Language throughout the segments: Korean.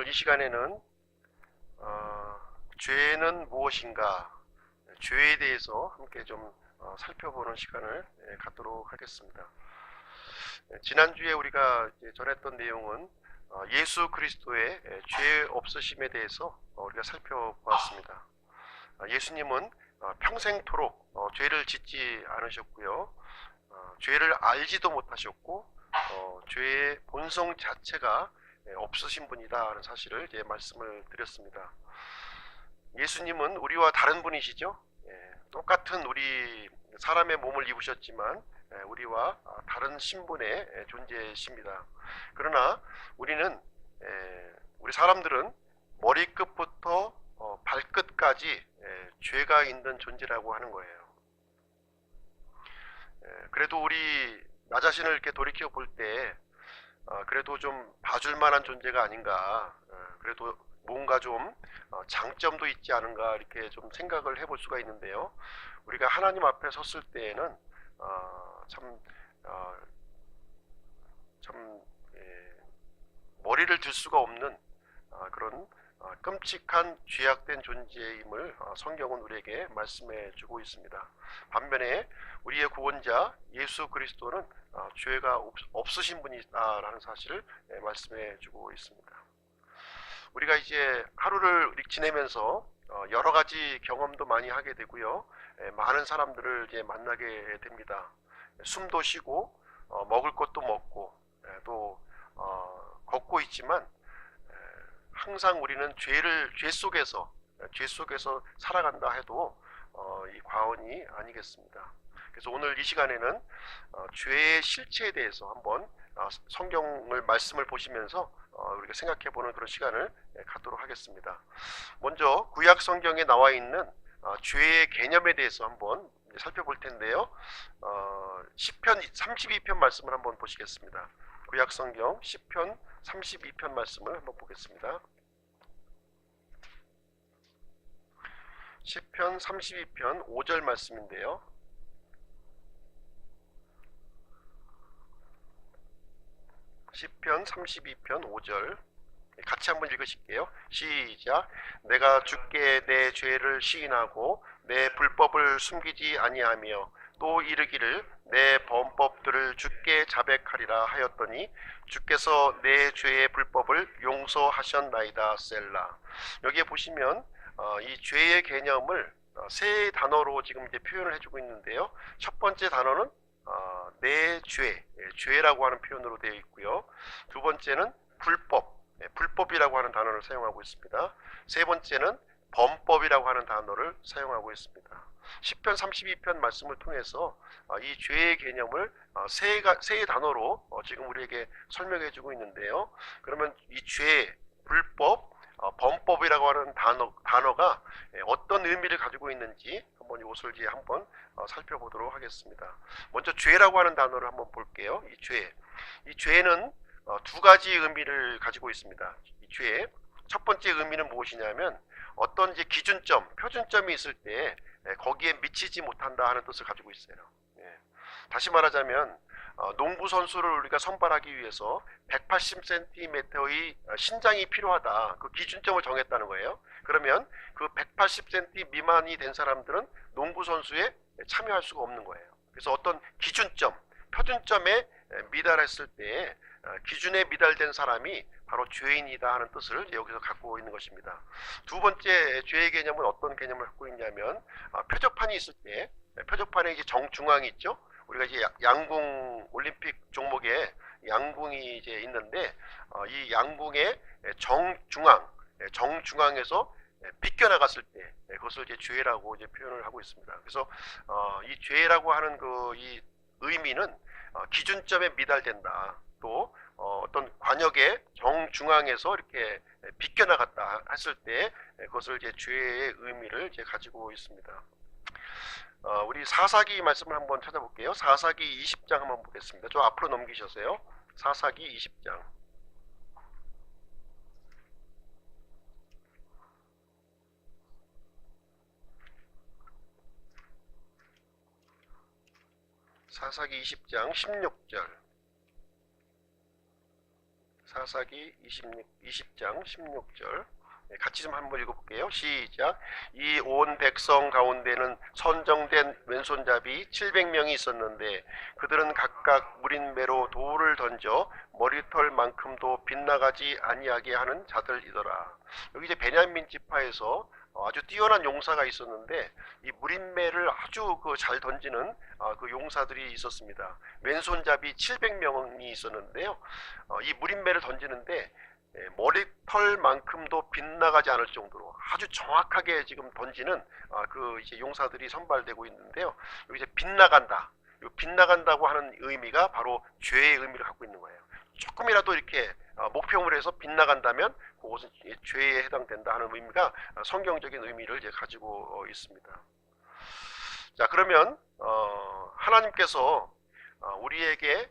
오늘 이 시간에는 죄는 무엇인가, 죄에 대해서 함께 좀 살펴보는 시간을 갖도록 하겠습니다. 지난주에 우리가 전했던 내용은 예수 그리스도의 죄 없으심에 대해서 우리가 살펴보았습니다. 예수님은 평생토록 죄를 짓지 않으셨고요. 죄를 알지도 못하셨고 죄의 본성 자체가 없으신 분이다 하는 사실을 말씀을 드렸습니다. 예수님은 우리와 다른 분이시죠. 똑같은 우리 사람의 몸을 입으셨지만 우리와 다른 신분의 존재이십니다. 그러나 우리는 우리 사람들은 머리끝부터 발끝까지 죄가 있는 존재라고 하는 거예요. 그래도 우리 나 자신을 이렇게 돌이켜 볼 때 그래도 좀 봐줄 만한 존재가 아닌가, 그래도 뭔가 좀 장점도 있지 않은가 이렇게 좀 생각을 해볼 수가 있는데요. 우리가 하나님 앞에 섰을 때에는 머리를 들 수가 없는 그런 끔찍한 죄악된 존재임을 성경은 우리에게 말씀해 주고 있습니다. 반면에 우리의 구원자 예수 그리스도는 죄가 없으신 분이다라는 사실을 말씀해 주고 있습니다. 우리가 이제 하루를 지내면서 여러 가지 경험도 많이 하게 되고요. 많은 사람들을 이제 만나게 됩니다. 숨도 쉬고 먹을 것도 먹고 또 걷고 있지만 항상 우리는 죄 속에서 살아간다 해도 이 과언이 아니겠습니다. 그래서 오늘 이 시간에는 죄의 실체에 대해서 한번 성경을 말씀을 보시면서 우리가 생각해보는 그런 시간을 갖도록 하겠습니다. 먼저 구약 성경에 나와 있는 죄의 개념에 대해서 한번 살펴볼 텐데요. 시편 32편 말씀을 한번 보시겠습니다. 구약 성경 시편 32편 말씀을 한번 보겠습니다. 시편 32편 5절 말씀인데요. 시편 32편 5절 같이 한번 읽으실게요. 시작. 내가 주께 내 죄를 시인하고 내 불법을 숨기지 아니하며 또 이르기를 내 범법들을 주께 자백하리라 하였더니 주께서 내 죄의 불법을 용서하셨나이다. 셀라. 여기에 보시면 이 죄의 개념을 세 단어로 지금 이제 표현을 해주고 있는데요. 첫 번째 단어는 내 죄라고 하는 표현으로 되어 있고요. 두 번째는 불법이라고 하는 단어를 사용하고 있습니다. 세 번째는 범법이라고 하는 단어를 사용하고 있습니다. 시편 32편 말씀을 통해서 이 죄의 개념을 세 단어로 지금 우리에게 설명해 주고 있는데요. 그러면 이 죄, 불법, 범법이라고 하는 단어가 어떤 의미를 가지고 있는지 한번 이것을 이제 한번 살펴보도록 하겠습니다. 먼저 죄라고 하는 단어를 한번 볼게요. 이 죄는 두 가지 의미를 가지고 있습니다. 이 죄의 첫 번째 의미는 무엇이냐면 어떤 이제 기준점, 표준점이 있을 때 거기에 미치지 못한다 하는 뜻을 가지고 있어요. 다시 말하자면 농구 선수를 우리가 선발하기 위해서 180cm의 신장이 필요하다. 그 기준점을 정했다는 거예요. 그러면 그 180cm 미만이 된 사람들은 농구 선수에 참여할 수가 없는 거예요. 그래서 어떤 기준점, 표준점에 미달했을 때 기준에 미달된 사람이 바로 죄인이다 하는 뜻을 여기서 갖고 있는 것입니다. 두 번째 죄의 개념은 어떤 개념을 갖고 있냐면 표적판이 있을 때 표적판에 이제 정중앙이 있죠. 우리가 이제 양궁 올림픽 종목에 양궁이 이제 있는데 이 양궁의 정중앙에서 비껴나갔을 때 그것을 이제 죄라고 이제 표현을 하고 있습니다. 그래서 이 죄라고 하는 이 의미는 기준점에 미달된다. 또 어떤 관역의 정중앙에서 이렇게 비껴나갔다 했을 때 그것을 이제 죄의 의미를 이제 가지고 있습니다. 우리 사사기 말씀을 한번 찾아볼게요. 사사기 20장 한번 보겠습니다. 좀 앞으로 넘기셔서요. 사사기 20장. 사사기 20장 16절. 사사기 20장 16절 같이 좀 한번 읽어볼게요. 시작. 이 온 백성 가운데는 선정된 왼손잡이 700명이 있었는데 그들은 각각 무린매로 돌을 던져 머리털만큼도 빗나가지 아니하게 하는 자들이더라. 여기 이제 베냐민 지파에서 아주 뛰어난 용사가 있었는데 이 무린매를 아주 잘 던지는 그 용사들이 있었습니다. 왼손잡이 700명이 있었는데요. 이 무린매를 던지는데 머리털만큼도 빗나가지 않을 정도로 아주 정확하게 지금 던지는 그 이제 용사들이 선발되고 있는데요. 여기 이제 빗나간다. 빗나간다고 하는 의미가 바로 죄의 의미를 갖고 있는 거예요. 조금이라도 이렇게 목표물 해서 빗나간다면 그것은 죄에 해당된다 하는 의미가 성경적인 의미를 이제 가지고 있습니다. 자, 그러면 하나님께서 우리에게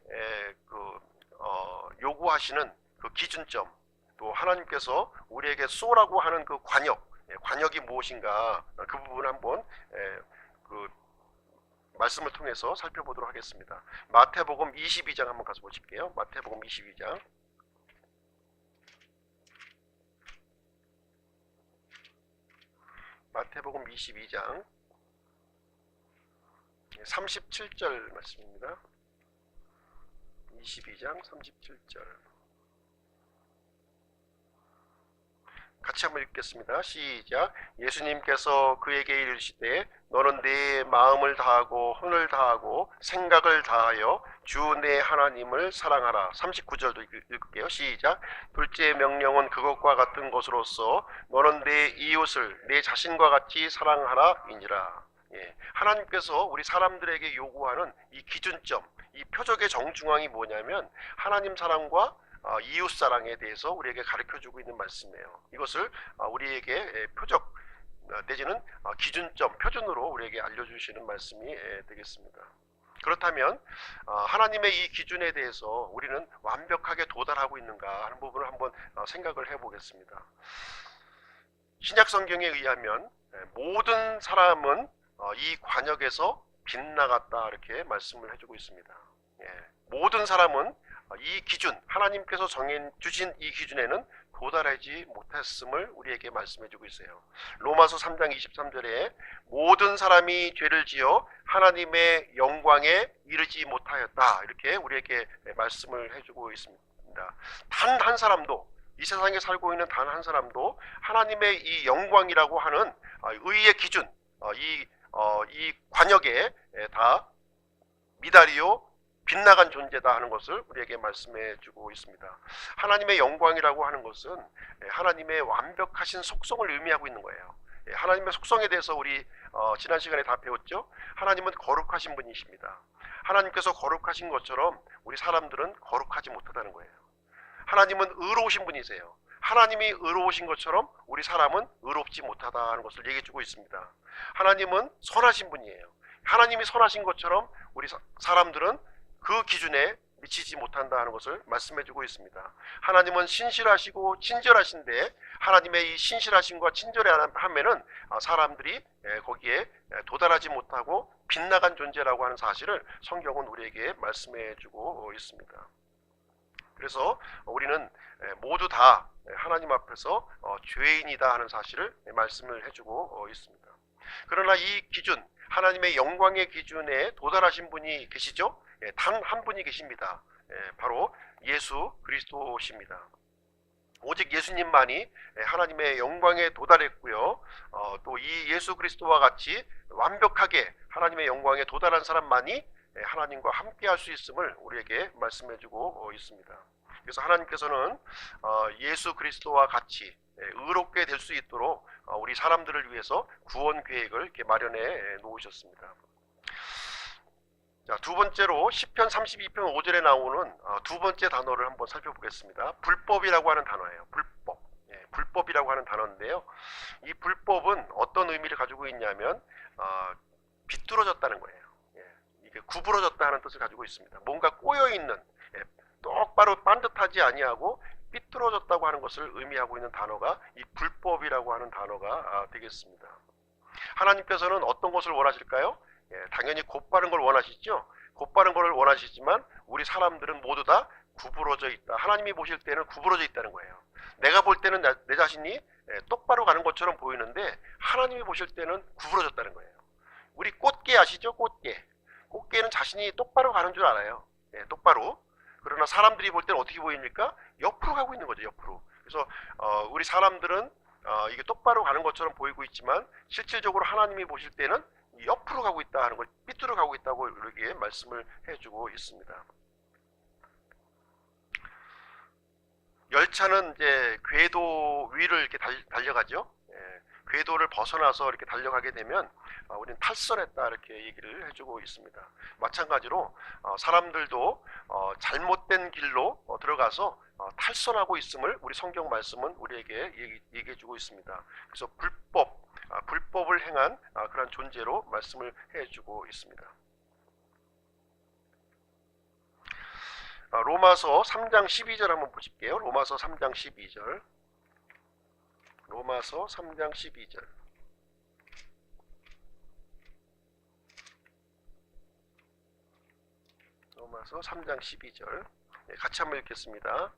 요구하시는 그 기준점, 또 하나님께서 우리에게 쏘라고 하는 그 관역이 무엇인가, 그 부분 한번 그 말씀을 통해서 살펴보도록 하겠습니다. 마태복음 22장 한번 가서 보실게요. 마태복음 22장. 마태복음 22장 37절 말씀입니다. 22장 37절 같이 한번 읽겠습니다. 시작. 예수님께서 그에게 이르시되 너는 네 마음을 다하고 혼을 다하고 생각을 다하여 주 내 하나님을 사랑하라. 39절도 읽을게요. 시작. 둘째 명령은 그것과 같은 것으로서 너는 내 이웃을 내 자신과 같이 사랑하라 이니라. 하나님께서 우리 사람들에게 요구하는 이 기준점, 이 표적의 정중앙이 뭐냐면 하나님 사랑과 이웃 사랑에 대해서 우리에게 가르쳐주고 있는 말씀이에요. 이것을 우리에게 표적 내지는 기준점, 표준으로 우리에게 알려주시는 말씀이 되겠습니다. 그렇다면 하나님의 이 기준에 대해서 우리는 완벽하게 도달하고 있는가 하는 부분을 한번 생각을 해보겠습니다. 신약 성경에 의하면 모든 사람은 이 관역에서 빗나갔다 이렇게 말씀을 해주고 있습니다. 모든 사람은 이 기준, 하나님께서 정해주신 이 기준에는 도달하지 못했음을 우리에게 말씀해주고 있어요. 로마서 3장 23절에 모든 사람이 죄를 지어 하나님의 영광에 이르지 못하였다 이렇게 우리에게 말씀을 해주고 있습니다. 단 한 사람도, 이 세상에 살고 있는 단 한 사람도 하나님의 이 영광이라고 하는 의의 기준, 이 관역에 다 미달이요 빗나간 존재다 하는 것을 우리에게 말씀해 주고 있습니다. 하나님의 영광이라고 하는 것은 하나님의 완벽하신 속성을 의미하고 있는 거예요. 하나님의 속성에 대해서 우리 지난 시간에 다 배웠죠. 하나님은 거룩하신 분이십니다. 하나님께서 거룩하신 것처럼 우리 사람들은 거룩하지 못하다는 거예요. 하나님은 의로우신 분이세요. 하나님이 의로우신 것처럼 우리 사람은 의롭지 못하다는 것을 얘기해 주고 있습니다. 하나님은 선하신 분이에요. 하나님이 선하신 것처럼 우리 사람들은 그 기준에 미치지 못한다는 것을 말씀해 주고 있습니다. 하나님은 신실하시고 친절하신데 하나님의 이 신실하심과 친절함에는 사람들이 거기에 도달하지 못하고 빗나간 존재라고 하는 사실을 성경은 우리에게 말씀해 주고 있습니다. 그래서 우리는 모두 다 하나님 앞에서 죄인이다 하는 사실을 말씀을 해주고 있습니다. 그러나 이 기준, 하나님의 영광의 기준에 도달하신 분이 계시죠? 단 한 분이 계십니다. 바로 예수 그리스도십니다. 오직 예수님만이 하나님의 영광에 도달했고요. 또 이 예수 그리스도와 같이 완벽하게 하나님의 영광에 도달한 사람만이 하나님과 함께 할 수 있음을 우리에게 말씀해 주고 있습니다. 그래서 하나님께서는 예수 그리스도와 같이 의롭게 될 수 있도록 우리 사람들을 위해서 구원 계획을 이렇게 마련해 놓으셨습니다. 자, 두 번째로 시편 32편 5절에 나오는 두 번째 단어를 한번 살펴보겠습니다. 불법이라고 하는 단어예요. 불법. 불법이라고 하는 단어인데요. 이 불법은 어떤 의미를 가지고 있냐면 비뚤어졌다는 거예요. 이게 구부러졌다 하는 뜻을 가지고 있습니다. 뭔가 꼬여있는, 똑바로 반듯하지 아니하고 삐뚤어졌다고 하는 것을 의미하고 있는 단어가 이 불법이라고 하는 단어가 되겠습니다. 하나님께서는 어떤 것을 원하실까요? 당연히 곧바른 걸 원하시죠. 곧바른 걸 원하시지만 우리 사람들은 모두 다 구부러져 있다. 하나님이 보실 때는 구부러져 있다는 거예요. 내가 볼 때는 내 자신이 똑바로 가는 것처럼 보이는데 하나님이 보실 때는 구부러졌다는 거예요. 우리 꽃게 아시죠? 꽃게. 꽃게는 자신이 똑바로 가는 줄 알아요. 똑바로. 그러나 사람들이 볼 때는 어떻게 보입니까? 옆으로 가고 있는 거죠. 옆으로. 그래서 우리 사람들은 이게 똑바로 가는 것처럼 보이고 있지만 실질적으로 하나님이 보실 때는 옆으로 가고 있다 하는 걸, 삐뚤어 가고 있다고 이렇게 말씀을 해주고 있습니다. 열차는 이제 궤도 위를 이렇게 달려가죠. 궤도를 벗어나서 이렇게 달려가게 되면 우리는 탈선했다 이렇게 얘기를 해주고 있습니다. 마찬가지로 사람들도 잘못된 길로 들어가서 탈선하고 있음을 우리 성경 말씀은 우리에게 얘기해주고 있습니다. 그래서 불법을 행한 그런 존재로 말씀을 해주고 있습니다. 로마서 3장 12절 한번 보실게요. 로마서 3장 12절. 로마서 3장 12절. 로마서 3장 12절. 같이 한번 읽겠습니다.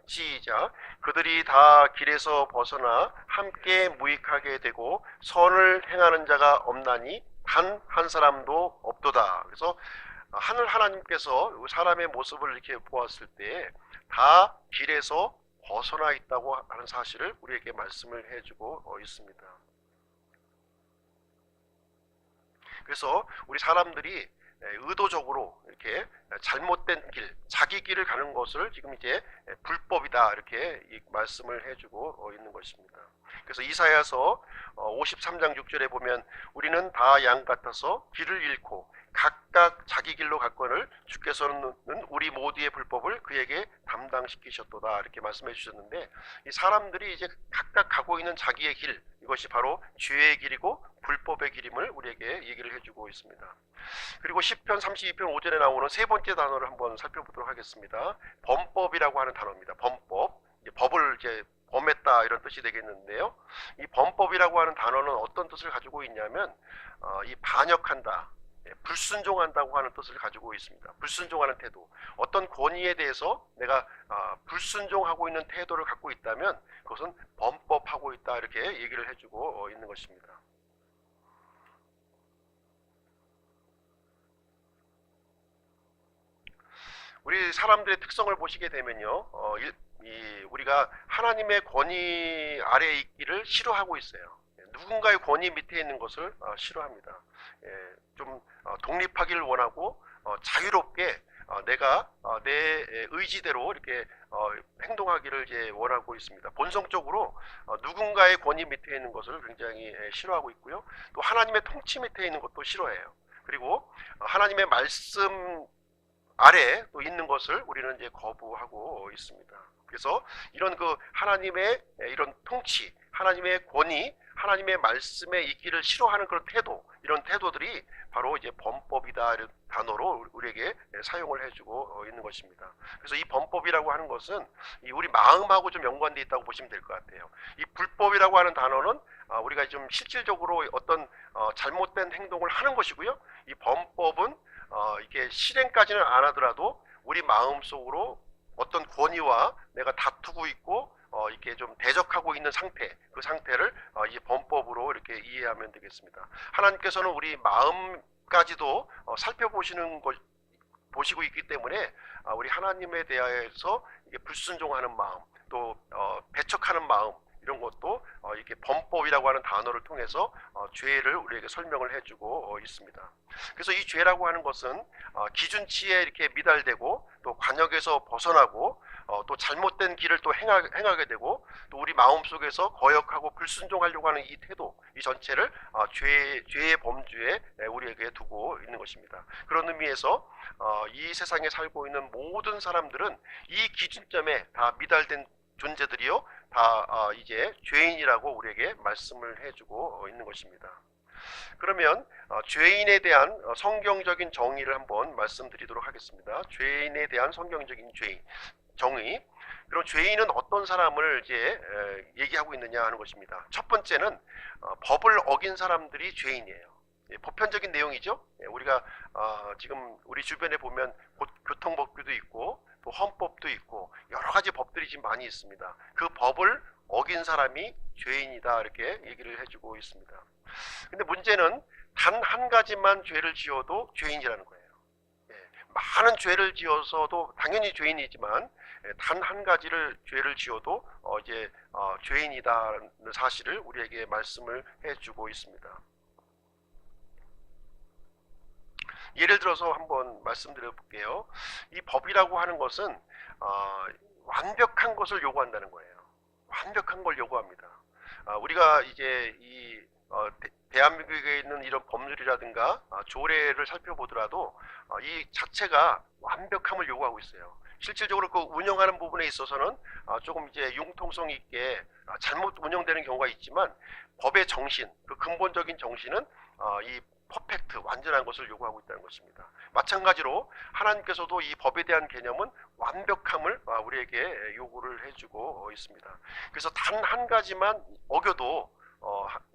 시작. 그들이 다 길에서 벗어나 함께 무익하게 되고 선을 행하는 자가 없나니 단 한 사람도 없도다. 그래서 하늘 하나님께서 사람의 모습을 이렇게 보았을 때 다 길에서 벗어나 있다고 하는 사실을 우리에게 말씀을 해주고 있습니다. 그래서 우리 사람들이 의도적으로 이렇게 잘못된 길, 자기 길을 가는 것을 지금 이제 불법이다 이렇게 말씀을 해주고 있는 것입니다. 그래서 이사야서 53장 6절에 보면 우리는 다 양 같아서 길을 잃고 각각 자기 길로 갔거늘 주께서는 우리 모두의 불법을 그에게 담당시키셨도다 이렇게 말씀해 주셨는데, 이 사람들이 이제 각각 가고 있는 자기의 길, 이것이 바로 죄의 길이고 불법의 길임을 우리에게 얘기를 해주고 있습니다. 그리고 시편 32편 5절에 나오는 세 번째 단어를 한번 살펴보도록 하겠습니다. 범법이라고 하는 단어입니다. 범법, 법을 이제 범했다 이런 뜻이 되겠는데요. 이 범법이라고 하는 단어는 어떤 뜻을 가지고 있냐면 이 반역한다, 불순종한다고 하는 뜻을 가지고 있습니다. 불순종하는 태도, 어떤 권위에 대해서 내가 불순종하고 있는 태도를 갖고 있다면 그것은 범법하고 있다 이렇게 얘기를 해주고 있는 것입니다. 우리 사람들의 특성을 보시게 되면요, 우리가 하나님의 권위 아래에 있기를 싫어하고 있어요. 누군가의 권위 밑에 있는 것을 싫어합니다. 좀 독립하기를 원하고 자유롭게 내가 내 의지대로 이렇게 행동하기를 이제 원하고 있습니다. 본성적으로 누군가의 권위 밑에 있는 것을 굉장히 싫어하고 있고요. 또 하나님의 통치 밑에 있는 것도 싫어해요. 그리고 하나님의 말씀 아래 또 있는 것을 우리는 이제 거부하고 있습니다. 그래서 이런 하나님의 이런 통치, 하나님의 권위, 하나님의 말씀에 있기를 싫어하는 그런 태도, 이런 태도들이 바로 이제 범법이다 이런 단어로 우리에게 사용을 해주고 있는 것입니다. 그래서 이 범법이라고 하는 것은 우리 마음하고 좀 연관되어 있다고 보시면 될 것 같아요. 이 불법이라고 하는 단어는 우리가 좀 실질적으로 어떤 잘못된 행동을 하는 것이고요. 이 범법은 이게 실행까지는 안 하더라도 우리 마음속으로 어떤 권위와 내가 다투고 있고 이렇게 좀 대적하고 있는 상태, 그 상태를 이 범법으로 이렇게 이해하면 되겠습니다. 하나님께서는 우리 마음까지도 살펴보시는 것 보시고 있기 때문에 우리 하나님에 대해서 이게 불순종하는 마음, 또 배척하는 마음, 이런 것도 이렇게 범법이라고 하는 단어를 통해서 죄를 우리에게 설명을 해주고 있습니다. 그래서 이 죄라고 하는 것은 기준치에 이렇게 미달되고 또 관역에서 벗어나고 또 잘못된 길을 또 행하게 되고 또 우리 마음속에서 거역하고 불순종하려고 하는 이 태도, 이 전체를 죄의 범주에 우리에게 두고 있는 것입니다. 그런 의미에서 이 세상에 살고 있는 모든 사람들은 이 기준점에 다 미달된 존재들이요, 다 이제 죄인이라고 우리에게 말씀을 해주고 있는 것입니다. 그러면 죄인에 대한 성경적인 정의를 한번 말씀드리도록 하겠습니다. 죄인에 대한 성경적인 정의. 그럼 죄인은 어떤 사람을 이제 얘기하고 있느냐 하는 것입니다. 첫 번째는 법을 어긴 사람들이 죄인이에요. 보편적인 내용이죠. 우리가 지금 우리 주변에 보면 교통법규도 있고 또 헌법도 있고 여러 가지 법들이 지금 많이 있습니다. 그 법을 어긴 사람이 죄인이다 이렇게 얘기를 해주고 있습니다. 근데 문제는 단 한 가지만 죄를 지어도 죄인이라는 거예요. 많은 죄를 지어서도 당연히 죄인이지만 단 한 가지를 죄를 지어도 이제 죄인이다는 사실을 우리에게 말씀을 해주고 있습니다. 예를 들어서 한번 말씀드려 볼게요. 이 법이라고 하는 것은 완벽한 것을 요구한다는 거예요. 완벽한 걸 요구합니다. 우리가 이제 이 대한민국에 있는 이런 법률이라든가 조례를 살펴보더라도 이 자체가 완벽함을 요구하고 있어요. 실질적으로 그 운영하는 부분에 있어서는 조금 이제 융통성 있게 잘못 운영되는 경우가 있지만 법의 정신, 그 근본적인 정신은 이 퍼펙트, 완전한 것을 요구하고 있다는 것입니다. 마찬가지로 하나님께서도 이 법에 대한 개념은 완벽함을 우리에게 요구를 해주고 있습니다. 그래서 단 한 가지만 어겨도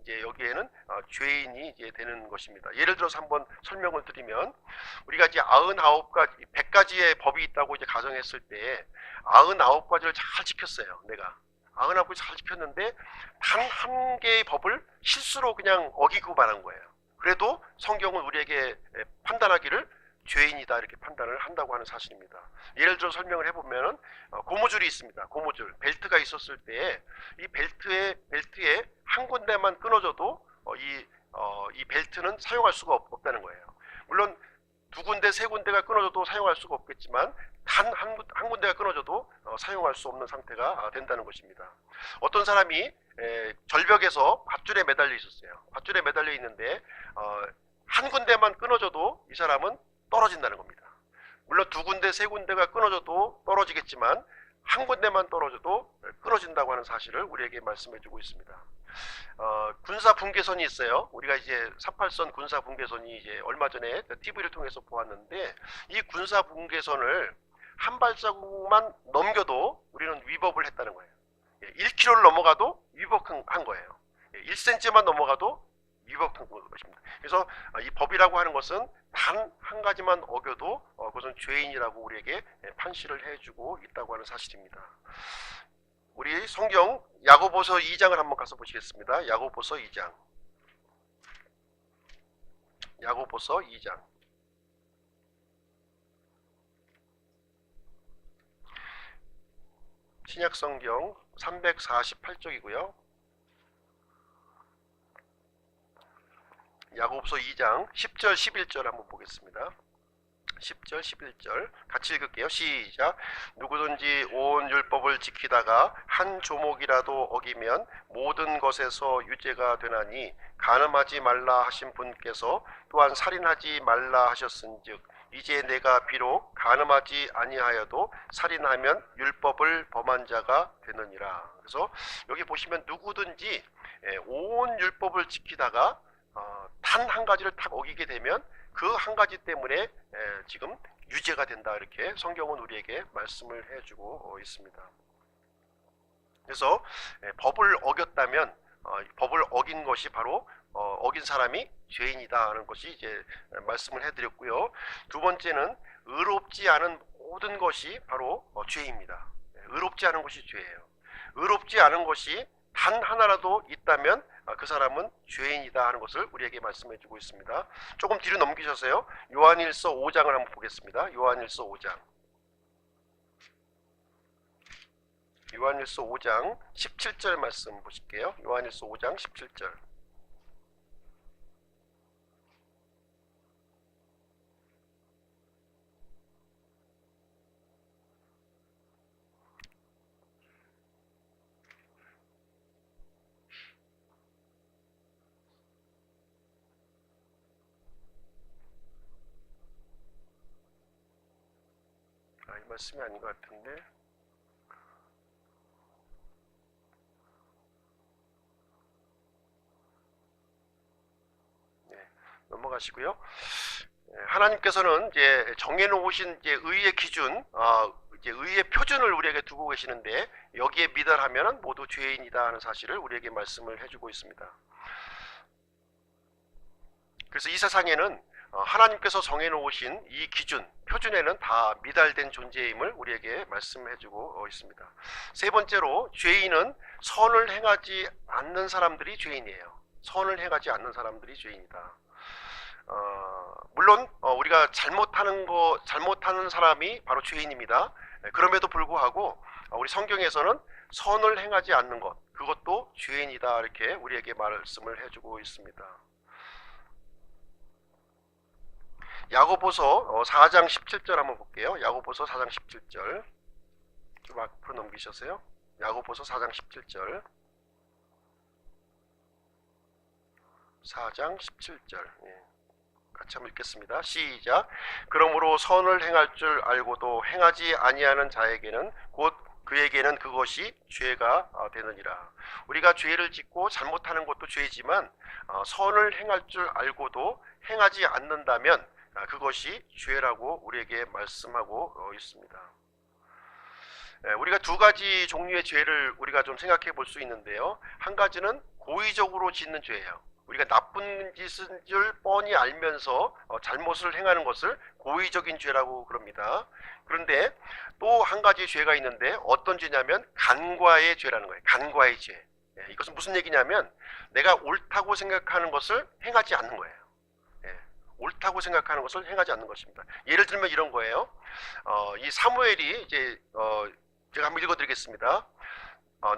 이제 여기에는 죄인이 이제 되는 것입니다. 예를 들어서 한번 설명을 드리면 우리가 이제 99가지, 100가지의 법이 있다고 이제 가정했을 때 99가지를 잘 지켰어요. 내가 99가지 잘 지켰는데 단 한 개의 법을 실수로 그냥 어기고 말한 거예요. 그래도 성경은 우리에게 판단하기를 죄인이다 이렇게 판단을 한다고 하는 사실입니다. 예를 들어 설명을 해보면 고무줄이 있습니다. 고무줄 벨트가 있었을 때 이 벨트에 한 군데만 끊어져도 이 벨트는 사용할 수가 없다는 거예요. 물론 두 군데 세 군데가 끊어져도 사용할 수가 없겠지만 단 한 군데가 끊어져도 사용할 수 없는 상태가 된다는 것입니다. 어떤 사람이 절벽에서 밧줄에 매달려 있었어요. 밧줄에 매달려 있는데 한 군데만 끊어져도 이 사람은 떨어진다는 겁니다. 물론 두 군데 세 군데가 끊어져도 떨어지겠지만 한 군데만 떨어져도 끊어진다고 하는 사실을 우리에게 말씀해 주고 있습니다. 군사 분계선이 있어요. 우리가 이제 48선 군사 분계선이 이제 얼마 전에 TV를 통해서 보았는데 이 군사 분계선을 한 발자국만 넘겨도 우리는 위법을 했다는 거예요. 1km를 넘어가도 위법한 거예요. 1cm만 넘어가도 위법한 것입니다. 그래서 이 법이라고 하는 것은 단 한 가지만 어겨도 그것은 죄인이라고 우리에게 판시를 해주고 있다고 하는 사실입니다. 우리 성경 야고보서 2장을 한번 가서 보시겠습니다. 야고보서 2장. 야고보서 2장. 신약 성경 348쪽이고요. 야고보서 2장 10절 11절 한번 보겠습니다. 10절 11절 같이 읽을게요. 시작. 누구든지 온 율법을 지키다가 한 조목이라도 어기면 모든 것에서 유죄가 되나니 간음하지 말라 하신 분께서 또한 살인하지 말라 하셨은즉 이제 내가 비록 간음하지 아니하여도 살인하면 율법을 범한 자가 되느니라. 그래서 여기 보시면 누구든지 온 율법을 지키다가 단 한 가지를 딱 어기게 되면 그 한 가지 때문에 지금 유죄가 된다 이렇게 성경은 우리에게 말씀을 해주고 있습니다. 그래서 법을 어겼다면 법을 어긴 것이 바로 어긴 사람이 죄인이다 하는 것이 이제 말씀을 해드렸고요. 두 번째는 의롭지 않은 모든 것이 바로 죄입니다. 의롭지 않은 것이 죄예요. 의롭지 않은 것이 단 하나라도 있다면 그 사람은 죄인이다 하는 것을 우리에게 말씀해 주고 있습니다. 조금 뒤로 넘기셔서요. 요한일서 5장을 한번 보겠습니다. 요한일서 5장. 요한일서 5장 17절 말씀 보실게요. 요한일서 5장 17절. 이 말씀이 아닌 것 같은데. 넘어가시고요. 하나님께서는 이제 정해놓으신 이제 의의 기준, 이제 의의 표준을 우리에게 두고 계시는데 여기에 미달하면은 모두 죄인이다 하는 사실을 우리에게 말씀을 해주고 있습니다. 그래서 이 세상에는 하나님께서 정해놓으신 이 기준, 표준에는 다 미달된 존재임을 우리에게 말씀해주고 있습니다. 세 번째로, 죄인은 선을 행하지 않는 사람들이 죄인이에요. 선을 행하지 않는 사람들이 죄인이다. 물론 우리가 잘못하는 사람이 바로 죄인입니다. 그럼에도 불구하고 우리 성경에서는 선을 행하지 않는 것, 그것도 죄인이다, 이렇게 우리에게 말씀을 해주고 있습니다. 야고보서 4장 17절 한번 볼게요. 야고보서 4장 17절 좀 앞으로 넘기셨어요. 야고보서 4장 17절 4장 17절 같이 한번 읽겠습니다. 시작. 그러므로 선을 행할 줄 알고도 행하지 아니하는 자에게는 곧 그에게는 그것이 죄가 되느니라. 우리가 죄를 짓고 잘못하는 것도 죄지만 선을 행할 줄 알고도 행하지 않는다면 그것이 죄라고 우리에게 말씀하고 있습니다. 우리가 두 가지 종류의 죄를 우리가 좀 생각해 볼 수 있는데요. 한 가지는 고의적으로 짓는 죄예요. 우리가 나쁜 짓인 줄 뻔히 알면서 잘못을 행하는 것을 고의적인 죄라고 그럽니다. 그런데 또 한 가지 죄가 있는데 어떤 죄냐면 간과의 죄라는 거예요. 간과의 죄. 이것은 무슨 얘기냐면 내가 옳다고 생각하는 것을 행하지 않는 거예요. 옳다고 생각하는 것을 행하지 않는 것입니다. 예를 들면 이런 거예요. 이 사무엘이 이제 제가 한번 읽어드리겠습니다.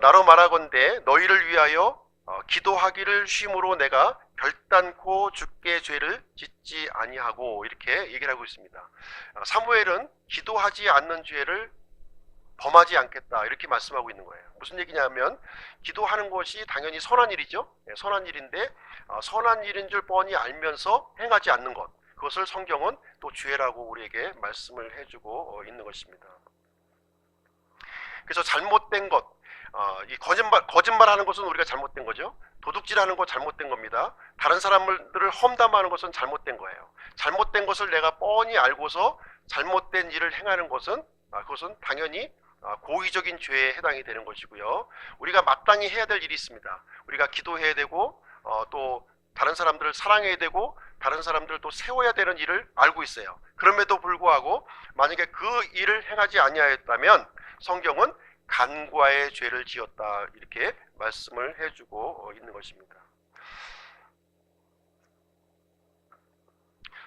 나로 말하건대 너희를 위하여 기도하기를 쉼으로 내가 결단코 주께 죄를 짓지 아니하고, 이렇게 얘기를 하고 있습니다. 사무엘은 기도하지 않는 죄를 범하지 않겠다, 이렇게 말씀하고 있는 거예요. 무슨 얘기냐면 기도하는 것이 당연히 선한 일이죠. 선한 일인데 선한 일인 줄 뻔히 알면서 행하지 않는 것, 그것을 성경은 또 죄라고 우리에게 말씀을 해주고 있는 것입니다. 그래서 잘못된 것, 이 거짓말하는 것은 우리가 잘못된 거죠. 도둑질하는 거 잘못된 겁니다. 다른 사람들을 험담하는 것은 잘못된 거예요. 잘못된 것을 내가 뻔히 알고서 잘못된 일을 행하는 것은 그것은 당연히 고의적인 죄에 해당이 되는 것이고요. 우리가 마땅히 해야 될 일이 있습니다. 우리가 기도해야 되고 또 다른 사람들을 사랑해야 되고 다른 사람들을 또 세워야 되는 일을 알고 있어요. 그럼에도 불구하고 만약에 그 일을 행하지 아니하였다면 성경은 간과의 죄를 지었다, 이렇게 말씀을 해주고 있는 것입니다.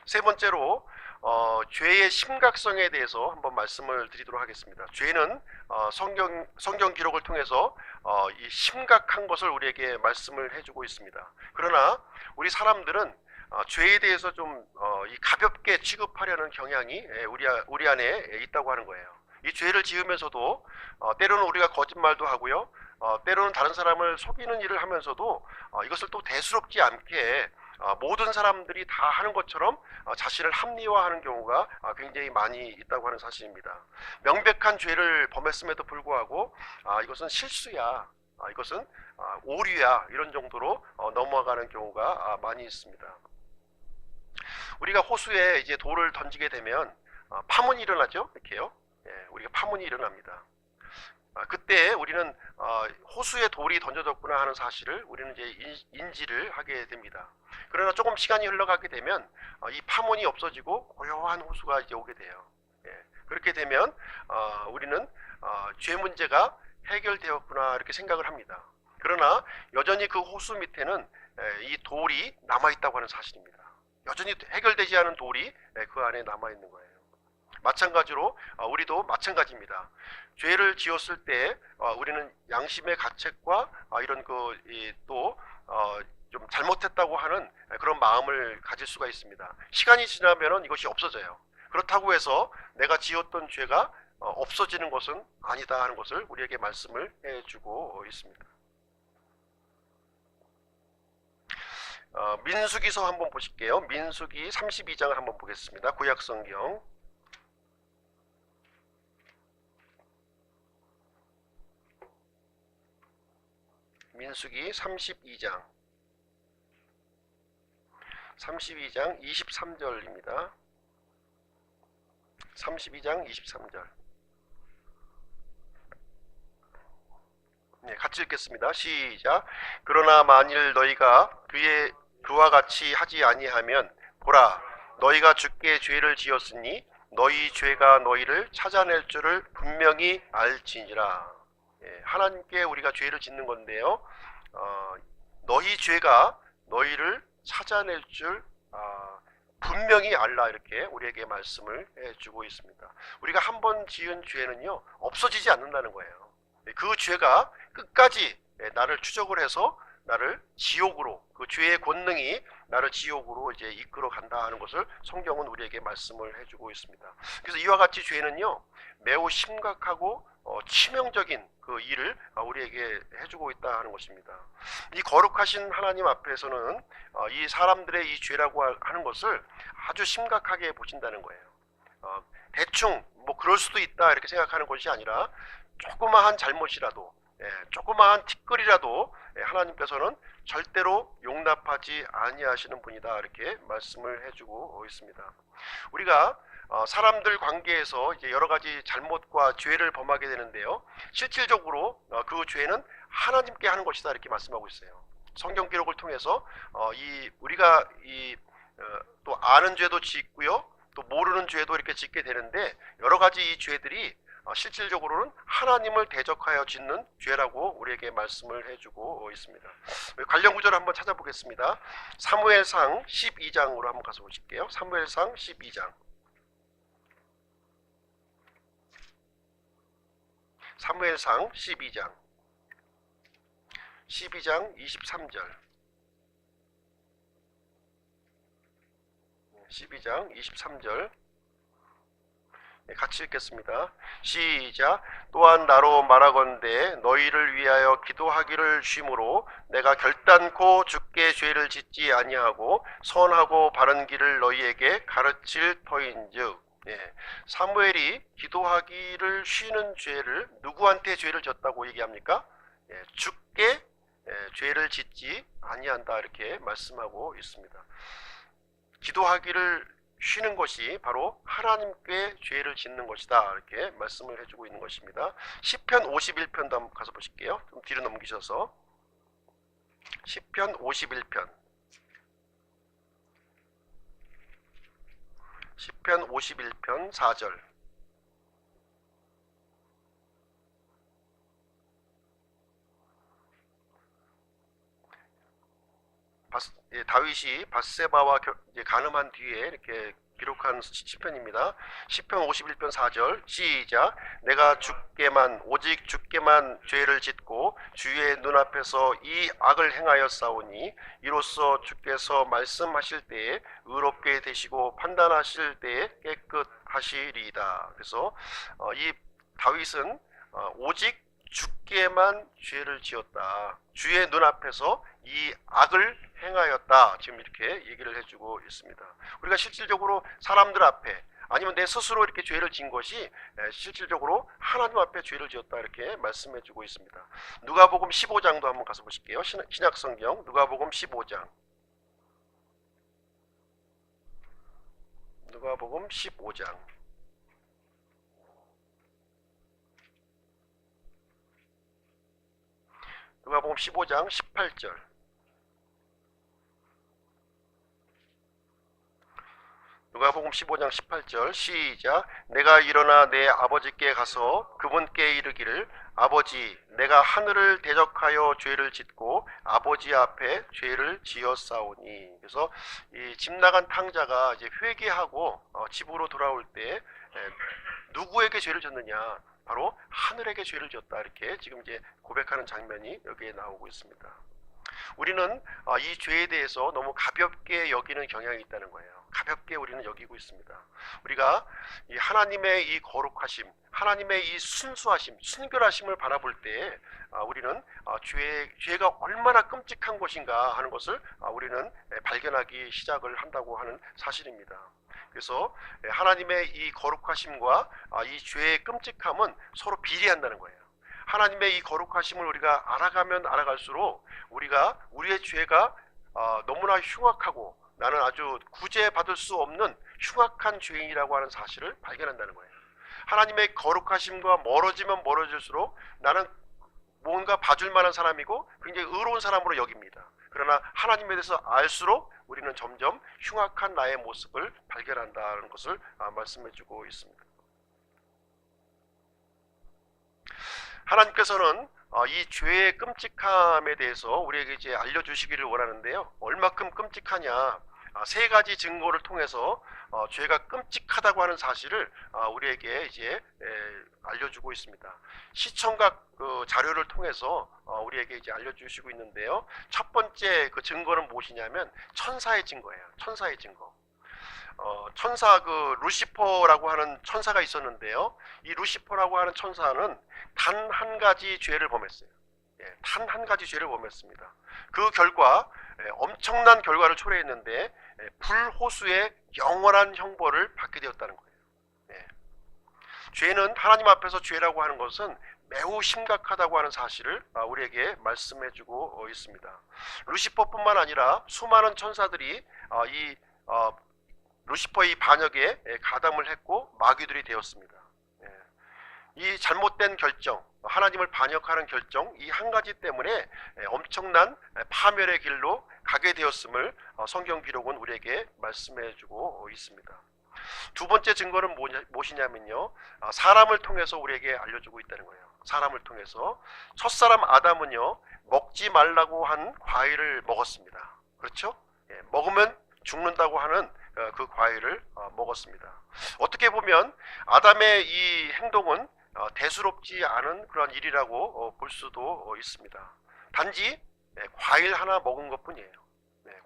세 번째로 죄의 심각성에 대해서 한번 말씀을 드리도록 하겠습니다. 죄는 성경 기록을 통해서 이 심각한 것을 우리에게 말씀을 해주고 있습니다. 그러나 우리 사람들은 죄에 대해서 좀 가볍게 취급하려는 경향이 우리 안에 있다고 하는 거예요. 이 죄를 지으면서도 때로는 우리가 거짓말도 하고요, 때로는 다른 사람을 속이는 일을 하면서도 이것을 또 대수롭지 않게 모든 사람들이 다 하는 것처럼 자신을 합리화하는 경우가 굉장히 많이 있다고 하는 사실입니다. 명백한 죄를 범했음에도 불구하고 이것은 실수야, 이것은 오류야, 이런 정도로 넘어가는 경우가 많이 있습니다. 우리가 호수에 이제 돌을 던지게 되면 파문이 일어나죠. 이렇게요. 우리가 파문이 일어납니다. 그때 우리는 호수에 돌이 던져졌구나 하는 사실을 우리는 이제 인지를 하게 됩니다. 그러나 조금 시간이 흘러가게 되면 이 파문이 없어지고 고요한 호수가 이제 오게 돼요. 그렇게 되면 우리는 죄 문제가 해결되었구나, 이렇게 생각을 합니다. 그러나 여전히 그 호수 밑에는 이 돌이 남아있다고 하는 사실입니다. 여전히 해결되지 않은 돌이 그 안에 남아있는 거예요. 마찬가지로 우리도 마찬가지입니다. 죄를 지었을 때 우리는 양심의 가책과 이런 또 좀 잘못했다고 하는 그런 마음을 가질 수가 있습니다. 시간이 지나면 이것이 없어져요. 그렇다고 해서 내가 지었던 죄가 없어지는 것은 아니다 하는 것을 우리에게 말씀을 해주고 있습니다. 민수기서 한번 보실게요. 민수기 32장을 한번 보겠습니다. 구약성경 민수기 32장 23절입니다. 32장 23절. 같이 읽겠습니다. 시작. 그러나 만일 너희가 그의 그와 같이 하지 아니하면 보라 너희가 주께 죄를 지었으니 너희 죄가 너희를 찾아낼 줄을 분명히 알지니라. 하나님께 우리가 죄를 짓는 건데요. 너희 죄가 너희를 찾아낼 줄 분명히 알라 이렇게 우리에게 말씀을 해주고 있습니다. 우리가 한 번 지은 죄는요 없어지지 않는다는 거예요. 그 죄가 끝까지 나를 추적을 해서 나를 지옥으로 그 죄의 권능이 나를 지옥으로 이제 이끌어 간다 하는 것을 성경은 우리에게 말씀을 해주고 있습니다. 그래서 이와 같이 죄는요 매우 심각하고 치명적인 그 일을 우리에게 해주고 있다 하는 것입니다. 이 거룩하신 하나님 앞에서는 이 사람들의 이 죄라고 하는 것을 아주 심각하게 보신다는 거예요. 대충 뭐 그럴 수도 있다 이렇게 생각하는 것이 아니라 조그마한 잘못이라도 조그마한 티끌이라도 하나님께서는 절대로 용납하지 아니하시는 분이다 이렇게 말씀을 해주고 있습니다. 우리가 사람들 관계에서 이제 여러 가지 잘못과 죄를 범하게 되는데요. 실질적으로 그 죄는 하나님께 하는 것이다 이렇게 말씀하고 있어요. 성경 기록을 통해서 우리가 또 아는 죄도 짓고요, 또 모르는 죄도 이렇게 짓게 되는데 여러 가지 이 죄들이 실질적으로는 하나님을 대적하여 짓는 죄라고 우리에게 말씀을 해주고 있습니다. 관련 구절을 한번 찾아보겠습니다. 사무엘상 12장으로 한번 가서 보실게요. 사무엘상 12장. 사무엘상 12장 23절 12장 23절 같이 읽겠습니다. 시작. 또한 나로 말하건대 너희를 위하여 기도하기를 쉼으로 내가 결단코 주께 죄를 짓지 아니하고 선하고 바른 길을 너희에게 가르칠 터인즉. 사무엘이 기도하기를 쉬는 죄를 누구한테 죄를 졌다고 얘기합니까? 주께 죄를 짓지 아니한다 이렇게 말씀하고 있습니다. 기도하기를 쉬는 것이 바로 하나님께 죄를 짓는 것이다 이렇게 말씀을 해주고 있는 것입니다. 시편 51편도 한번 가서 보실게요. 좀 뒤로 넘기셔서 시편 51편 시편 51편 4절 다윗이 밧세바와 간음한 뒤에 이렇게 기록한 시편입니다. 시편 51편 4절 시작. 내가 오직 주께만 죄를 짓고 주의 눈앞에서 이 악을 행하였사오니 이로써 주께서 말씀하실 때에 의롭게 되시고 판단하실 때에 깨끗하시리이다. 그래서 이 다윗은 오직 주께만 죄를 지었다. 주의 눈앞에서 이 악을 행하였다. 지금 이렇게 얘기를 해주고 있습니다. 우리가 실질적으로 사람들 앞에 아니면 내 스스로 이렇게 죄를 지은 것이 실질적으로 하나님 앞에 죄를 지었다 이렇게 말씀해주고 있습니다. 누가복음 15장도 한번 가서 보실게요. 신약성경 누가복음 15장 누가복음 15장 누가복음 15장 18절 누가복음 15장 18절 시작. 내가 일어나 내 아버지께 가서 그분께 이르기를 아버지 내가 하늘을 대적하여 죄를 짓고 아버지 앞에 죄를 지었사오니. 그래서 이 집 나간 탕자가 이제 회개하고 집으로 돌아올 때 누구에게 죄를 졌느냐? 바로 하늘에게 죄를 지었다 이렇게 지금 이제 고백하는 장면이 여기에 나오고 있습니다. 우리는 이 죄에 대해서 너무 가볍게 여기는 경향이 있다는 거예요. 가볍게 우리는 여기고 있습니다. 우리가 이 하나님의 이 거룩하심, 하나님의 이 순수하심, 순결하심을 바라볼 때 우리는 죄가 얼마나 끔찍한 것인가 하는 것을 우리는 발견하기 시작을 한다고 하는 사실입니다. 그래서 하나님의 이 거룩하심과 이 죄의 끔찍함은 서로 비례한다는 거예요. 하나님의 이 거룩하심을 우리가 알아가면 알아갈수록 우리의 죄가 너무나 흉악하고 나는 아주 구제받을 수 없는 흉악한 죄인이라고 하는 사실을 발견한다는 거예요. 하나님의 거룩하심과 멀어지면 멀어질수록 나는 뭔가 봐줄 만한 사람이고 굉장히 의로운 사람으로 여깁니다. 그러나 하나님에 대해서 알수록 우리는 점점 흉악한 나의 모습을 발견한다는 것을 말씀해주고 있습니다. 하나님께서는 이 죄의 끔찍함에 대해서 우리에게 이제 알려주시기를 원하는데요. 얼마큼 끔찍하냐? 세 가지 증거를 통해서 죄가 끔찍하다고 하는 사실을 우리에게 이제 알려주고 있습니다. 시청각 자료를 통해서 우리에게 이제 알려주시고 있는데요. 첫 번째 그 증거는 무엇이냐면 천사의 증거예요. 천사의 증거. 천사 루시퍼라고 하는 천사가 있었는데요. 이 루시퍼라고 하는 천사는 단 한 가지 죄를 범했어요. 단 한 가지 죄를 범했습니다. 그 결과 엄청난 결과를 초래했는데 불호수의 영원한 형벌을 받게 되었다는 거예요. 죄는 하나님 앞에서 죄라고 하는 것은 매우 심각하다고 하는 사실을 우리에게 말씀해주고 있습니다. 루시퍼뿐만 아니라 수많은 천사들이 이 루시퍼의 반역에 가담을 했고 마귀들이 되었습니다. 이 잘못된 결정, 하나님을 반역하는 결정, 이 한 가지 때문에 엄청난 파멸의 길로 가게 되었음을 성경 기록은 우리에게 말씀해주고 있습니다. 두 번째 증거는 무엇이냐면요, 사람을 통해서 우리에게 알려주고 있다는 거예요. 사람을 통해서 첫사람 아담은요, 먹지 말라고 한 과일을 먹었습니다. 그렇죠? 먹으면 죽는다고 하는 그 과일을 먹었습니다. 어떻게 보면 아담의 이 행동은 대수롭지 않은 그런 일이라고 볼 수도 있습니다. 단지 과일 하나 먹은 것 뿐이에요.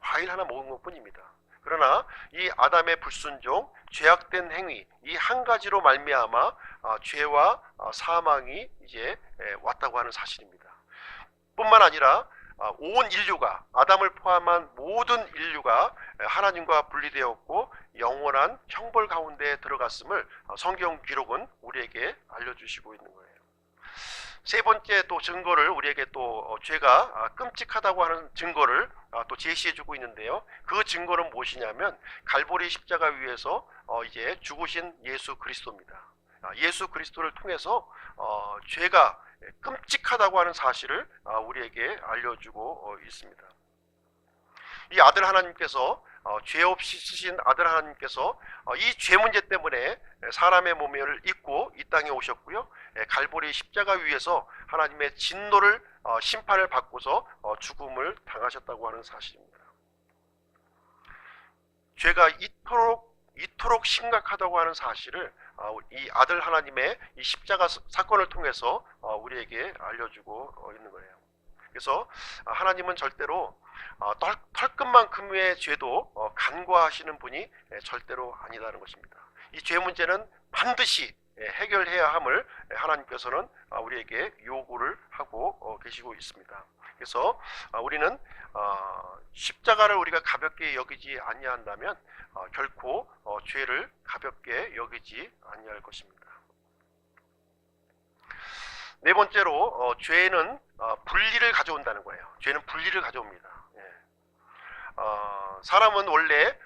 과일 하나 먹은 것 뿐입니다. 그러나 이 아담의 불순종, 죄악된 행위, 이 한 가지로 말미암아 죄와 사망이 이제 왔다고 하는 사실입니다. 뿐만 아니라 온 인류가, 아담을 포함한 모든 인류가 하나님과 분리되었고 영원한 형벌 가운데 들어갔음을 성경 기록은 우리에게 알려주시고 있는 거예요. 세 번째 또 증거를 우리에게 또 죄가 끔찍하다고 하는 증거를 또 제시해주고 있는데요. 그 증거는 무엇이냐면 갈보리 십자가 위에서 이제 죽으신 예수 그리스도입니다. 예수 그리스도를 통해서 죄가 끔찍하다고 하는 사실을 우리에게 알려주고 있습니다. 이 아들 하나님께서 죄 없이 쓰신 아들 하나님께서 이 죄 문제 때문에 사람의 몸을 입고 이 땅에 오셨고요. 갈보리 십자가 위에서 하나님의 진노를 심판을 받고서 죽음을 당하셨다고 하는 사실입니다. 죄가 이토록 심각하다고 하는 사실을 이 아들 하나님의 이 십자가 사건을 통해서 우리에게 알려주고 있는 거예요. 그래서 하나님은 절대로 털끝만큼의 죄도 간과하시는 분이 절대로 아니다는 것입니다. 이 죄 문제는 반드시 해결해야 함을 하나님께서는 우리에게 요구를 하고 계시고 있습니다. 그래서 우리는 십자가를 우리가 가볍게 여기지 아니한다면 결코 죄를 가볍게 여기지 아니할 것입니다. 네 번째로 죄는 분리를 가져온다는 거예요. 죄는 분리를 가져옵니다. 사람은 원래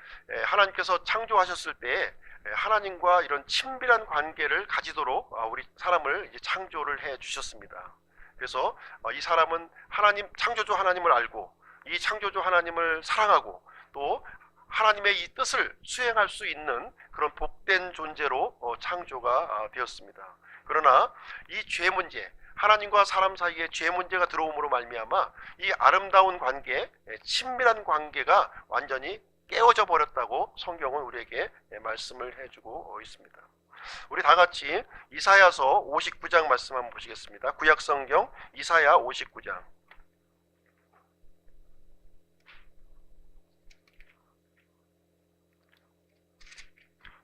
하나님께서 창조하셨을 때 하나님과 이런 친밀한 관계를 가지도록 우리 사람을 이제 창조를 해 주셨습니다. 그래서 이 사람은 창조주 하나님을 알고 이 창조주 하나님을 사랑하고 또 하나님의 이 뜻을 수행할 수 있는 그런 복된 존재로 창조가 되었습니다. 그러나 이 죄 문제, 하나님과 사람 사이에 죄 문제가 들어옴으로 말미암아 이 아름다운 관계, 친밀한 관계가 완전히 깨어져 버렸다고 성경은 우리에게 말씀을 해주고 있습니다. 우리 다 같이 이사야서 59장 말씀 한번 보시겠습니다. 구약성경 이사야 59장.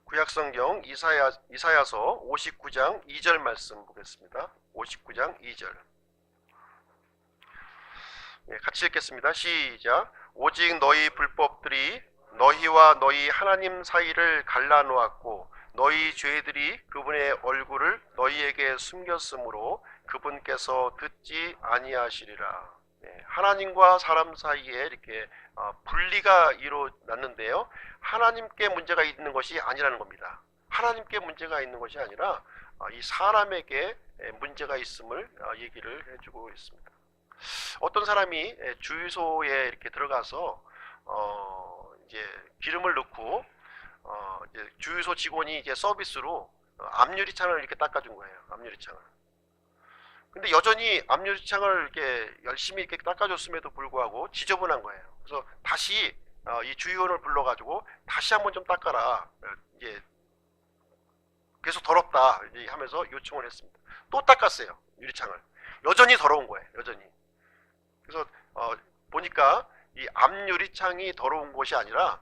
구약성경 이사야서 59장 2절 말씀 보겠습니다. 59장 2절. 같이 읽겠습니다. 시작. 오직 너희 불법들이 너희와 너희 하나님 사이를 갈라놓았고 너희 죄들이 그분의 얼굴을 너희에게 숨겼으므로 그분께서 듣지 아니하시리라. 하나님과 사람 사이에 이렇게 분리가 일어났는데요. 하나님께 문제가 있는 것이 아니라는 겁니다. 하나님께 문제가 있는 것이 아니라 이 사람에게 문제가 있음을 얘기를 해주고 있습니다. 어떤 사람이 주유소에 이렇게 들어가서 이제 기름을 넣고 이제 주유소 직원이 이제 서비스로 앞유리창을 이렇게 닦아준 거예요. 앞유리창을. 근데 여전히 앞유리창을 이렇게 열심히 이렇게 닦아줬음에도 불구하고 지저분한 거예요. 그래서 다시 이 주유원을 불러가지고 다시 한번 좀 닦아라. 이제 계속 더럽다 이제 하면서 요청을 했습니다. 또 닦았어요. 유리창을. 여전히 더러운 거예요. 여전히. 그래서 보니까 이 앞유리창이 더러운 것이 아니라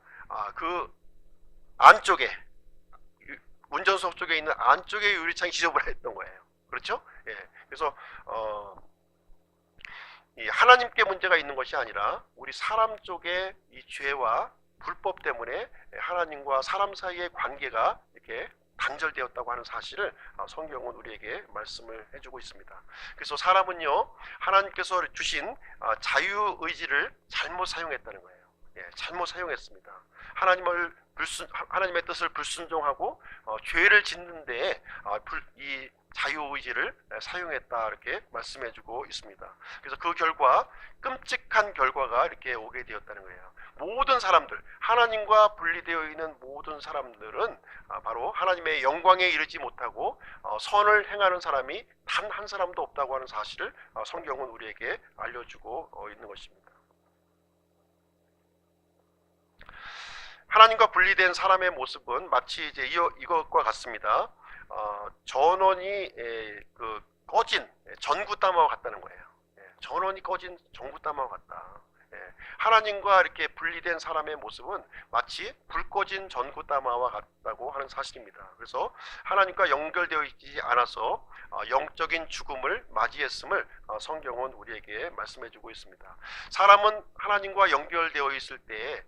그 안쪽에 운전석 쪽에 있는 안쪽에 유리창이 지저분했던 거예요. 그렇죠? 예. 그래서 이 하나님께 문제가 있는 것이 아니라 우리 사람 쪽에 이 죄와 불법 때문에 하나님과 사람 사이의 관계가 이렇게 단절되었다고 하는 사실을 성경은 우리에게 말씀을 해주고 있습니다. 그래서 사람은요, 하나님께서 주신 자유의지를 잘못 사용했다는 거예요. 예, 잘못 사용했습니다. 하나님의 뜻을 불순종하고 죄를 짓는 데에 이 자유의지를 사용했다 이렇게 말씀해주고 있습니다. 그래서 그 결과 끔찍한 결과가 이렇게 오게 되었다는 거예요. 모든 사람들, 하나님과 분리되어 있는 모든 사람들은 바로 하나님의 영광에 이르지 못하고 선을 행하는 사람이 단 한 사람도 없다고 하는 사실을 성경은 우리에게 알려주고 있는 것입니다. 하나님과 분리된 사람의 모습은 마치 이제 이것과 같습니다. 전원이 꺼진 전구담화와 같다는 거예요. 전원이 꺼진 전구담화와 같다. 하나님과 이렇게 분리된 사람의 모습은 마치 불 꺼진 전구담화와 같다고 하는 사실입니다. 그래서 하나님과 연결되어 있지 않아서 영적인 죽음을 맞이했음을 성경은 우리에게 말씀해주고 있습니다. 사람은 하나님과 연결되어 있을 때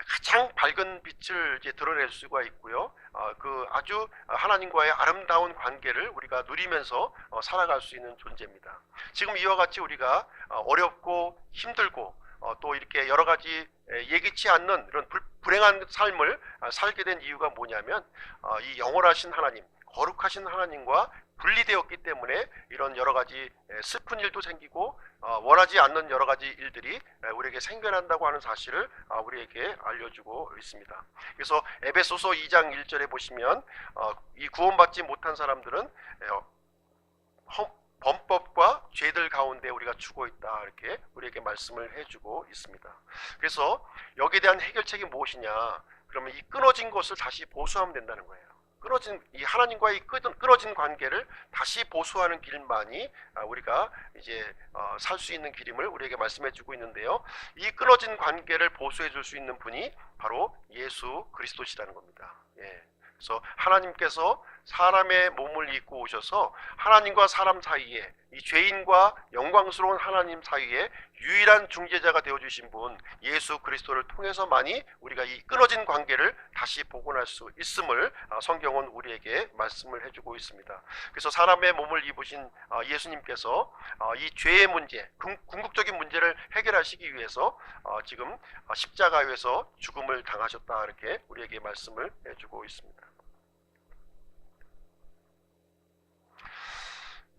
가장 밝은 빛을 이제 드러낼 수가 있고요. 그 아주 하나님과의 아름다운 관계를 우리가 누리면서 살아갈 수 있는 존재입니다. 지금 이와 같이 우리가 어렵고 힘들고 또 이렇게 여러 가지 예기치 않는 이런 불행한 삶을 살게 된 이유가 뭐냐면 이 영원하신 하나님, 거룩하신 하나님과 분리되었기 때문에 이런 여러 가지 슬픈 일도 생기고 원하지 않는 여러 가지 일들이 우리에게 생겨난다고 하는 사실을 우리에게 알려주고 있습니다. 그래서 에베소서 2장 1절에 보시면 이 구원받지 못한 사람들은 범법과 죄들 가운데 우리가 죽어 있다 이렇게 우리에게 말씀을 해주고 있습니다. 그래서 여기에 대한 해결책이 무엇이냐? 그러면 이 끊어진 것을 다시 보수하면 된다는 거예요. 이 하나님과의 끊어진 관계를 다시 보수하는 길만이 우리가 이제 살 수 있는 길임을 우리에게 말씀해주고 있는데요. 이 끊어진 관계를 보수해줄 수 있는 분이 바로 예수 그리스도시라는 겁니다. 예. 그래서 하나님께서 사람의 몸을 입고 오셔서 하나님과 사람 사이에 이 죄인과 영광스러운 하나님 사이에 유일한 중재자가 되어주신 분 예수 그리스도를 통해서만이 우리가 이 끊어진 관계를 다시 복원할 수 있음을 성경은 우리에게 말씀을 해주고 있습니다. 그래서 사람의 몸을 입으신 예수님께서 이 죄의 문제, 궁극적인 문제를 해결하시기 위해서 지금 십자가에서 죽음을 당하셨다 이렇게 우리에게 말씀을 해주고 있습니다.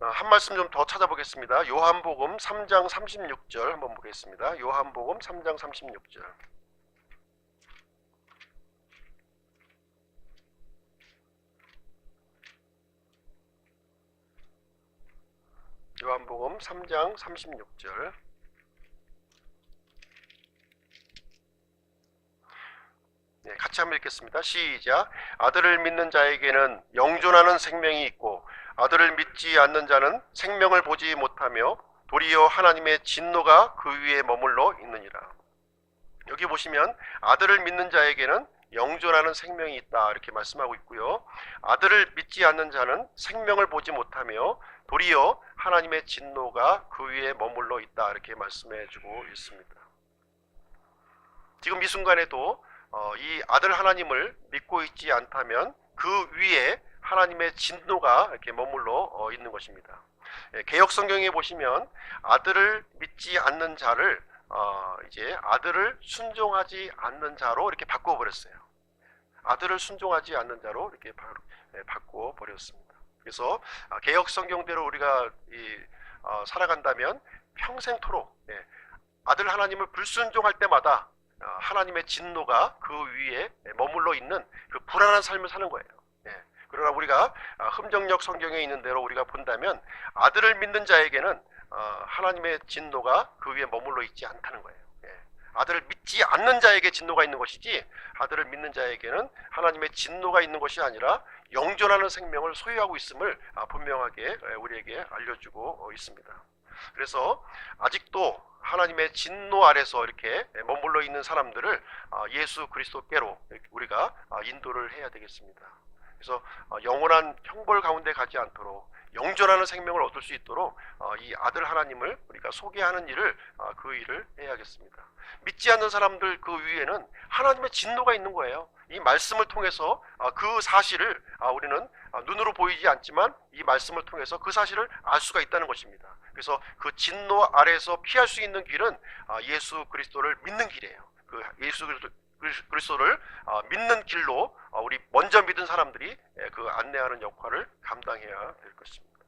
한 말씀 좀 더 찾아보겠습니다. 요한복음 3장 36절 한번 보겠습니다. 요한복음 3장 36절. 요한복음 3장 36절. 네, 같이 한번 읽겠습니다. 시작. 아들을 믿는 자에게는 영존하는 생명이 있고 아들을 믿지 않는 자는 생명을 보지 못하며 도리어 하나님의 진노가 그 위에 머물러 있느니라. 여기 보시면 아들을 믿는 자에게는 영존하는 생명이 있다 이렇게 말씀하고 있고요. 아들을 믿지 않는 자는 생명을 보지 못하며 도리어 하나님의 진노가 그 위에 머물러 있다 이렇게 말씀해 주고 있습니다. 지금 이 순간에도 이 아들 하나님을 믿고 있지 않다면 그 위에 하나님의 진노가 이렇게 머물러 있는 것입니다. 개역 성경에 보시면 아들을 믿지 않는 자를 이제 아들을 순종하지 않는 자로 이렇게 바꿔 버렸어요. 아들을 순종하지 않는 자로 이렇게 바꿔 버렸습니다. 그래서 개역 성경대로 우리가 살아간다면 평생토록 아들 하나님을 불순종할 때마다 하나님의 진노가 그 위에 머물러 있는 그 불안한 삶을 사는 거예요. 그러나 우리가 흠정역 성경에 있는 대로 우리가 본다면 아들을 믿는 자에게는 하나님의 진노가 그 위에 머물러 있지 않다는 거예요. 아들을 믿지 않는 자에게 진노가 있는 것이지 아들을 믿는 자에게는 하나님의 진노가 있는 것이 아니라 영존하는 생명을 소유하고 있음을 분명하게 우리에게 알려주고 있습니다. 그래서 아직도 하나님의 진노 아래서 이렇게 머물러 있는 사람들을 예수 그리스도께로 우리가 인도를 해야 되겠습니다. 그래서 영원한 형벌 가운데 가지 않도록 영존하는 생명을 얻을 수 있도록 이 아들 하나님을 우리가 소개하는 일을 그 일을 해야겠습니다. 믿지 않는 사람들 그 위에는 하나님의 진노가 있는 거예요. 이 말씀을 통해서 그 사실을 우리는 눈으로 보이지 않지만 이 말씀을 통해서 그 사실을 알 수가 있다는 것입니다. 그래서 그 진노 아래에서 피할 수 있는 길은 예수 그리스도를 믿는 길이에요. 그 예수 그리스도를 믿는 길로 우리 먼저 믿은 사람들이 그 안내하는 역할을 감당해야 될 것입니다.